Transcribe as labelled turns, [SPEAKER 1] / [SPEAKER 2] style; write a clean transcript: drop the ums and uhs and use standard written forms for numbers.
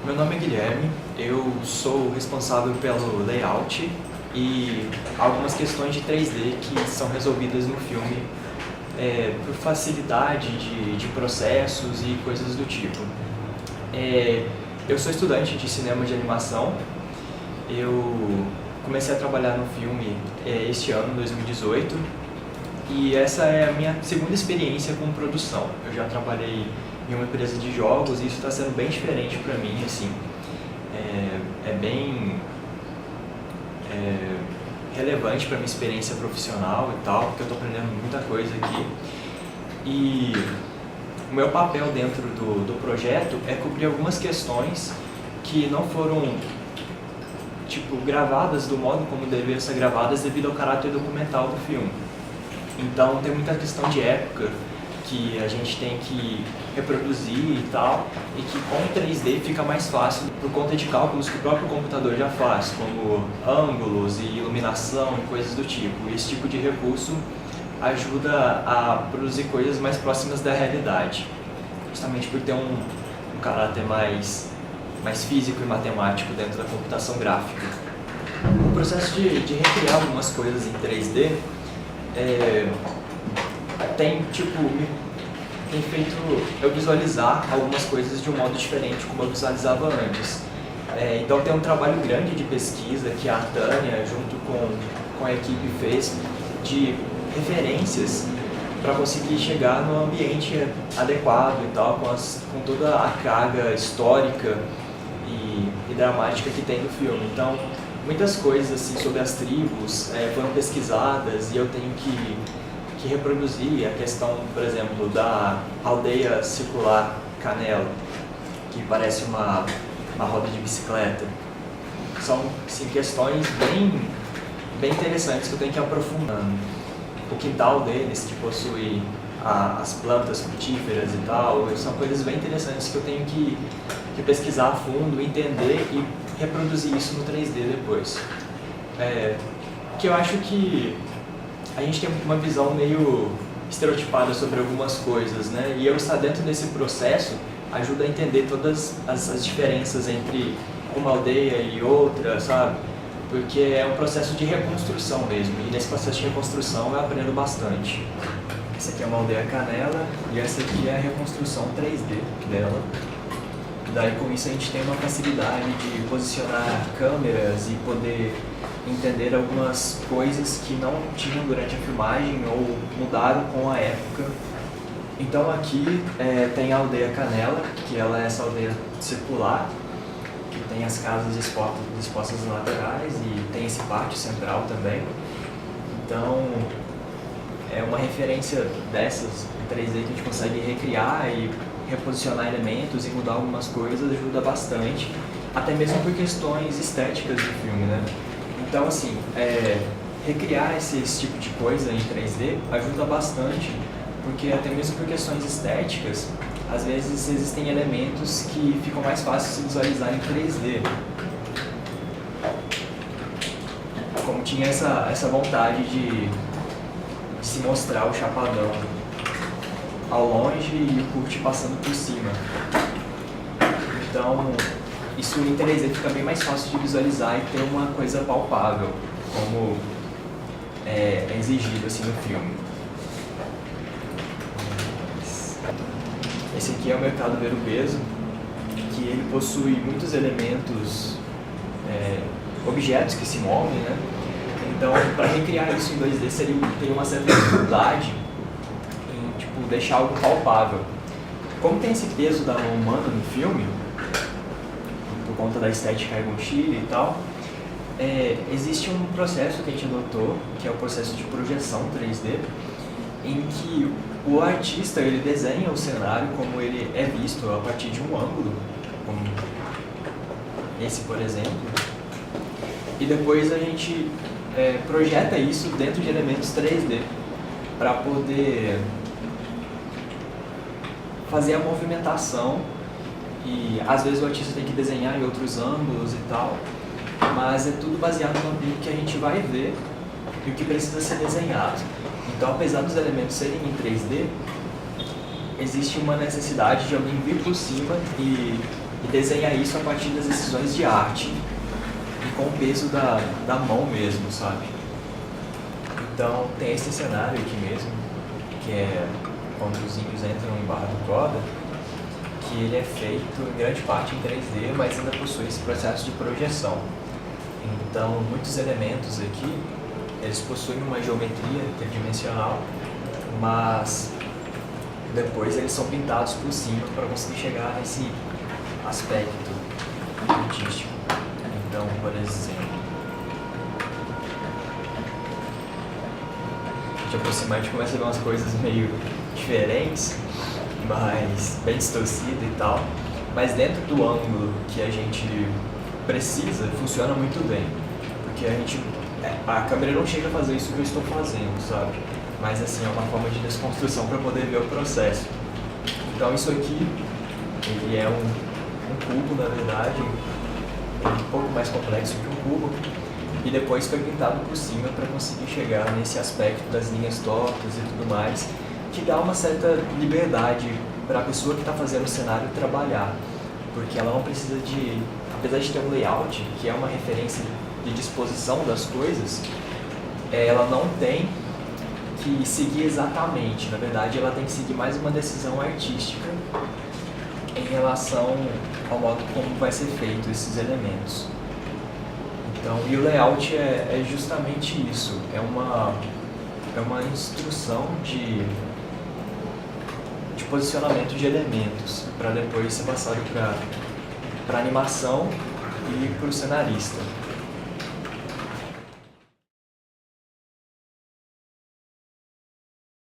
[SPEAKER 1] Meu nome é Guilherme, eu sou responsável pelo layout e algumas questões de 3D que são resolvidas no filme por facilidade de processos e coisas do tipo. Eu sou estudante de cinema de animação, eu comecei a trabalhar no filme este ano, 2018, e essa é a minha segunda experiência com produção. Eu já trabalhei em uma empresa de jogos e isso está sendo bem diferente para mim, assim. É bem relevante para minha experiência profissional e tal, porque eu estou aprendendo muita coisa aqui. E o meu papel dentro do projeto é cobrir algumas questões que não foram gravadas do modo como deveriam ser gravadas devido ao caráter documental do filme. Então tem muita questão de época que a gente tem que reproduzir e tal, e que com 3D fica mais fácil por conta de cálculos que o próprio computador já faz, como ângulos e iluminação e coisas do tipo. E esse tipo de recurso ajuda a produzir coisas mais próximas da realidade, justamente por ter um caráter mais físico e matemático dentro da computação gráfica. O processo de recriar algumas coisas em 3D tem feito eu visualizar algumas coisas de um modo diferente como eu visualizava antes. Então tem um trabalho grande de pesquisa que a Tânia, junto com a equipe, fez de referências para conseguir chegar no ambiente adequado e tal, com toda a carga histórica e dramática que tem no filme. Então, muitas coisas assim sobre as tribos foram pesquisadas e eu tenho que reproduzir a questão, por exemplo, da aldeia circular Canela, que parece uma roda de bicicleta. São assim, questões bem interessantes que eu tenho que ir aprofundando. O quintal deles, que possui as plantas frutíferas e tal, são coisas bem interessantes que eu tenho que pesquisar a fundo, entender e reproduzir isso no 3D depois. Que eu acho que a gente tem uma visão meio estereotipada sobre algumas coisas, né? E eu estar dentro desse processo ajuda a entender todas as diferenças entre uma aldeia e outra, sabe? Porque é um processo de reconstrução mesmo, e nesse processo de reconstrução eu aprendo bastante. Essa aqui é uma aldeia Canela e essa aqui é a reconstrução 3D dela. Daí com isso a gente tem uma facilidade de posicionar câmeras e poder entender algumas coisas que não tinham durante a filmagem ou mudaram com a época. Então aqui tem a aldeia Canela, que ela é essa aldeia circular, que tem as casas dispostas nas laterais e tem esse pátio central também. Então é uma referência dessas em 3D que a gente consegue recriar e reposicionar elementos e mudar algumas coisas ajuda bastante, até mesmo por questões estéticas do filme, né? Então, assim, recriar esse tipo de coisa em 3D ajuda bastante, porque até mesmo por questões estéticas, às vezes existem elementos que ficam mais fáceis de visualizar em 3D. Como tinha essa vontade de se mostrar o Chapadão ao longe e o Kurt passando por cima. Então, isso em 3D fica bem mais fácil de visualizar e ter uma coisa palpável, como é exigido assim no filme. Esse aqui é o mercado ver-o-peso, que ele possui muitos elementos, objetos que se movem, né? Então, para recriar isso em 2D teria uma certa dificuldade em deixar algo palpável. Como tem esse peso da mão humana no filme, por conta da estética Egon Schiele e tal, existe um processo que a gente adotou, que é o processo de projeção 3D, em que o artista ele desenha o cenário como ele é visto a partir de um ângulo, como esse, por exemplo, e depois a gente projeta isso dentro de elementos 3D para poder fazer a movimentação. E às vezes o artista tem que desenhar em outros ângulos e tal, mas é tudo baseado no ambiente que a gente vai ver e o que precisa ser desenhado. Então, apesar dos elementos serem em 3D, existe uma necessidade de alguém vir por cima e e desenhar isso a partir das decisões de arte e com o peso da mão mesmo, sabe? Então tem esse cenário aqui mesmo, que é quando os índios entram em Barra do Corda, que ele é feito em grande parte em 3D, mas ainda possui esse processo de projeção. Então muitos elementos aqui, eles possuem uma geometria tridimensional, mas depois eles são pintados por cima para conseguir chegar nesse aspecto artístico. Então, por exemplo, a gente aproximar, a gente começa a ver umas coisas meio diferentes, mas bem distorcido e tal, mas dentro do ângulo que a gente precisa, funciona muito bem, porque a câmera não chega a fazer isso que eu estou fazendo, sabe? Mas assim, é uma forma de desconstrução para poder ver o processo. Então isso aqui, ele é um cubo, na verdade, um pouco mais complexo que um cubo, e depois foi pintado por cima para conseguir chegar nesse aspecto das linhas tortas e tudo mais, que dá uma certa liberdade para a pessoa que está fazendo o cenário trabalhar, porque ela não precisa de, apesar de ter um layout, que é uma referência de disposição das coisas, ela não tem que seguir exatamente, na verdade ela tem que seguir mais uma decisão artística em relação ao modo como vai ser feito esses elementos. Então, e o layout é justamente isso, é uma instrução de posicionamento de elementos para depois ser passado para animação e para o cenarista.